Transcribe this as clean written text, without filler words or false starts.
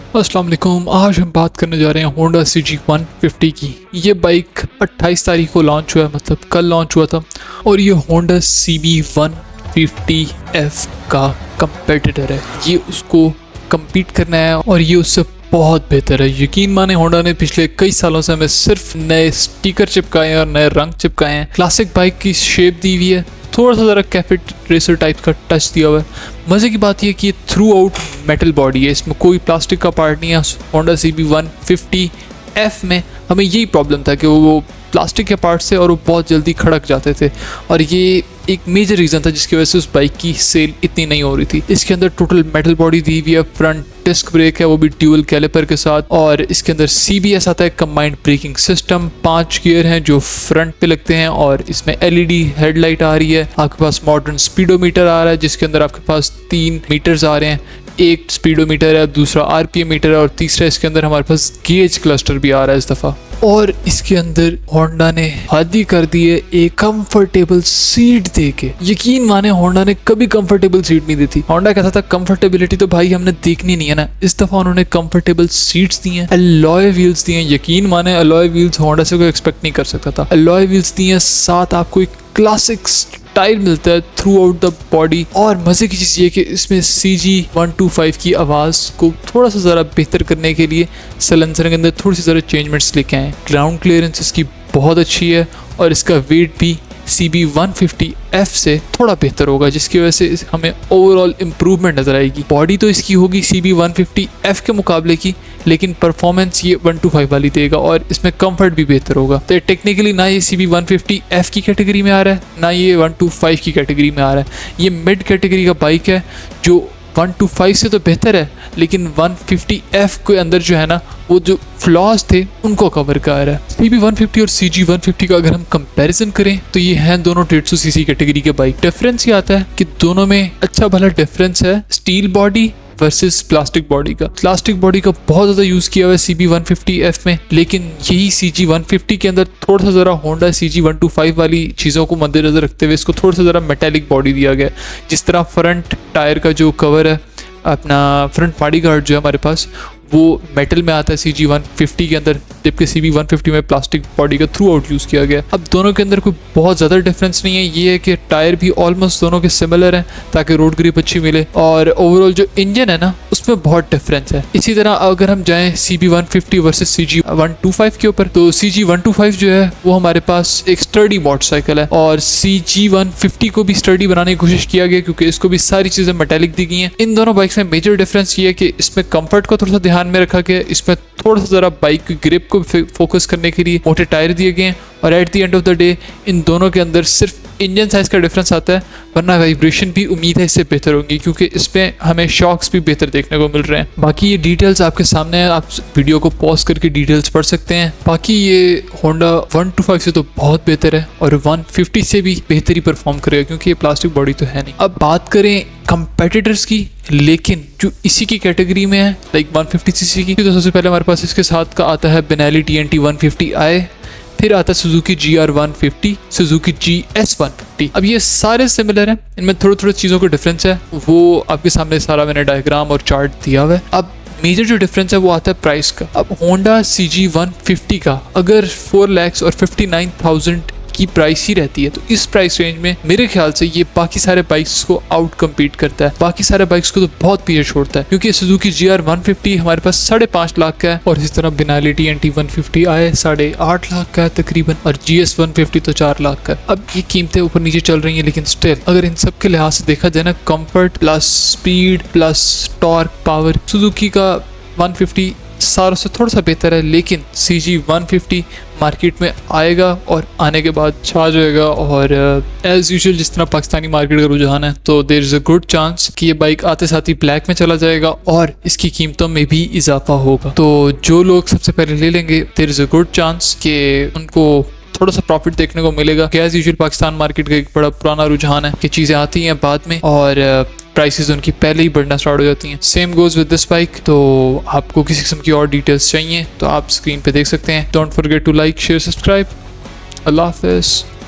अस्सलाम वालेकुम। आज हम बात करने जा रहे हैं होंडा CG150 की। ये बाइक 28 तारीख को लॉन्च हुआ है, मतलब कल लॉन्च हुआ था। और ये होंडा CB150F का कंपेटिटर है। ये उसको compete करना है और ये उससे बहुत बेहतर है। यकीन माने होंडा ने पिछले कई सालों से हमें सिर्फ नए स्टिकर चिपकाए हैं और नए रंग चिपकाए हैं। क्लासिक बाइक की शेप दी हुई है, थोड़ा सा ज़रा कैफे रेसर टाइप का टच दिया हुआ है। मज़े की बात यह कि ये थ्रू आउट मेटल बॉडी है, इसमें कोई प्लास्टिक का पार्ट नहीं है। होंडा CB150F में हमें यही प्रॉब्लम था कि वो प्लास्टिक के पार्ट से और वो बहुत जल्दी खड़क जाते थे, और ये एक मेजर रीज़न था जिसकी वजह से उस बाइक की सेल इतनी नहीं हो रही थी। इसके अंदर टोटल मेटल बॉडी दी हुई है, फ्रंट डिस्क ब्रेक है वो भी ड्यूल कैलिपर के साथ, और इसके अंदर CBS आता है, कंबाइंड ब्रेकिंग सिस्टम। 5 गियर हैं जो फ्रंट पे लगते हैं, और इसमें LED हेडलाइट आ रही है। आपके पास मॉडर्न स्पीडोमीटर आ रहा है जिसके अंदर आपके पास 3 मीटर्स आ रहे हैं। एक स्पीडोमीटर है, दूसरा RPM मीटर है, और तीसरा इसके अंदर हमारे पास गेज क्लस्टर भी आ रहा है इस दफ़ा। और इसके अंदर होंडा ने हादी कर दी है एक कंफर्टेबल सीट देके। यकीन माने होंडा ने कभी कंफर्टेबल सीट नहीं दी थी। होंडा कहता था कंफर्टेबिलिटी तो भाई हमने देखनी नहीं है ना, इस दफा उन्होंने कंफर्टेबल सीट्स दी हैं, अलॉय व्हील्स दिए हैं। यकीन माने अलॉय व्हील्स होंडा से कोई एक्सपेक्ट नहीं कर सकता था। अलॉय व्हील्स दिए हैं, साथ आपको एक क्लासिक स्टाइल मिलता है थ्रू आउट द बॉडी। और मजे की चीज ये कि इसमें CG125 की आवाज को थोड़ा सा जरा बेहतर करने के लिए सलेंसर के अंदर थोड़ी सी जरा चेंजमेंट्स लेके आए। ग्राउंड क्लियरेंस इसकी बहुत अच्छी है, और इसका वेट भी CB150F से थोड़ा बेहतर होगा, जिसकी वजह से हमें ओवरऑल इम्प्रूवमेंट नजर आएगी। बॉडी तो इसकी होगी CB150F के मुकाबले की, लेकिन परफॉर्मेंस ये 125 वाली देगा, और इसमें कंफर्ट भी बेहतर होगा। तो टेक्निकली ना ये CB150F की कैटेगरी में आ रहा है, ना ये 125 की कैटेगरी में आ रहा है। ये मिड कैटेगरी का बाइक है जो 125 से तो बेहतर है, लेकिन 150F के अंदर जो है ना, वो जो फ्लॉज थे उनको कवर कर रहा है। CB150 और CG150 का अगर हम कंपैरिजन करें तो ये हैं दोनों 150 सीसी कैटेगरी के बाइक। डिफरेंस ये आता है कि दोनों में अच्छा भला डिफरेंस है steel body versus plastic body का। प्लास्टिक बॉडी का बहुत ज़्यादा यूज़ किया हुआ है CB150F में, लेकिन यही CG150 के अंदर थोड़ा सा ज़रा होंडा CG125 वाली चीज़ों को मद्देनजर रखते हुए इसको थोड़ा सा ज़रा मेटेलिक बॉडी दिया गया। जिस तरह फ्रंट टायर का जो कवर है, अपना फ्रंट बॉडी गार्ड जो है हमारे पास, वो मेटल में आता है CG150 के अंदर, जबकि CB150 में प्लास्टिक बॉडी का थ्रू आउट यूज़ किया गया। अब दोनों के अंदर कोई बहुत ज़्यादा डिफरेंस नहीं है, ये है कि टायर भी ऑलमोस्ट दोनों के सिमिलर हैं ताकि रोड ग्रिप अच्छी मिले, और ओवरऑल जो इंजन है ना उसमें बहुत डिफरेंस है। इसी तरह अगर हम जाएँ CB150 वर्सेस CG125 के ऊपर, तो CG125 जो है वो हमारे पास एक स्टर्डी मोटरसाइकिल है, और CG150 को भी स्टर्डी बनाने की कोशिश किया गया क्योंकि इसको भी सारी चीज़ें मेटेलिक दी गई हैं। इन दोनों बाइक्स में मेजर डिफरेंस ये है कि इसमें कंफर्ट को थोड़ा सा ध्यान में रखा गया, इसमें थोड़ा सा जरा बाइक की ग्रिप को फोकस करने के लिए मोटे टायर दिए गए हैं, और at the end of the day in दोनों के अंदर सिर्फ इंजन साइज का डिफरेंस आता है, वरना वाइब्रेशन भी उम्मीद है इससे बेहतर होंगी क्योंकि इसमें हमें शॉक्स भी बेहतर देखने को मिल रहे हैं। बाकी ये डिटेल्स आपके सामने है, आप वीडियो को पॉज करके डिटेल्स पढ़ सकते हैं। बाकी ये होंडा 125 से तो बहुत बेहतर है, और 150 से भी बेहतर ही परफॉर्म करेगा क्योंकि ये प्लास्टिक बॉडी तो है नहीं। अब बात करें कंपेटिटर्स की, लेकिन जो इसी की कैटेगरी में है लाइक 150 सीसी की, तो सबसे पहले हमारे पास इसके साथ का आता है बेनेली TNT 150i, फिर आता है सुजुकी GR150, सुजुकी GS150। अब ये सारे सिमिलर हैं, इनमें थोड़े थोड़े चीज़ों का डिफरेंस है, वो आपके सामने सारा मैंने डायग्राम और चार्ट दिया हुआ है। अब मेजर जो डिफरेंस है वो आता है प्राइस का। अब होंडा CG150 का अगर 4,59,000 की प्राइस ही रहती है, तो इस प्राइस रेंज में मेरे ख्याल से ये बाकी सारे बाइक्स को आउट कम्पीट करता है, बाकी सारे बाइक्स को तो बहुत पीछे छोड़ता है, क्योंकि सुजुकी GR150 हमारे पास 5.5 लाख का है, और इस तरह बेनेली TNT 150i 8.5 लाख का है तकरीबन, और GS150 तो 4 लाख का है। अब ये कीमतें ऊपर नीचे चल रही हैं, लेकिन स्टिल अगर इन सब के लिहाज से देखा जाए ना, comfort plus speed plus torque power, Suzuki का 150 सारों से थोड़ा सा बेहतर है, लेकिन CG150 मार्केट में आएगा और आने के बाद छा जाएगा, और एज यूजुअल जिस तरह पाकिस्तानी मार्केट का रुझान है, तो there is a good chance कि ये बाइक आते साथ ही ब्लैक में चला जाएगा और इसकी कीमतों में भी इजाफा होगा। तो जो लोग सबसे पहले ले लेंगे, there is a good chance कि उनको थोड़ा सा प्रॉफिट देखने को मिलेगा। एज यूजुअल पाकिस्तान मार्केट का एक बड़ा पुराना रुझान है कि चीज़ें आती हैं बाद में और प्राइसेस उनकी पहले ही बढ़ना स्टार्ट हो जाती हैं। Same goes with this bike. तो आपको किसी किस्म की और डिटेल्स चाहिए तो आप स्क्रीन पे देख सकते हैं। Don't forget to like share subscribe. अल्लाह हाफिज़।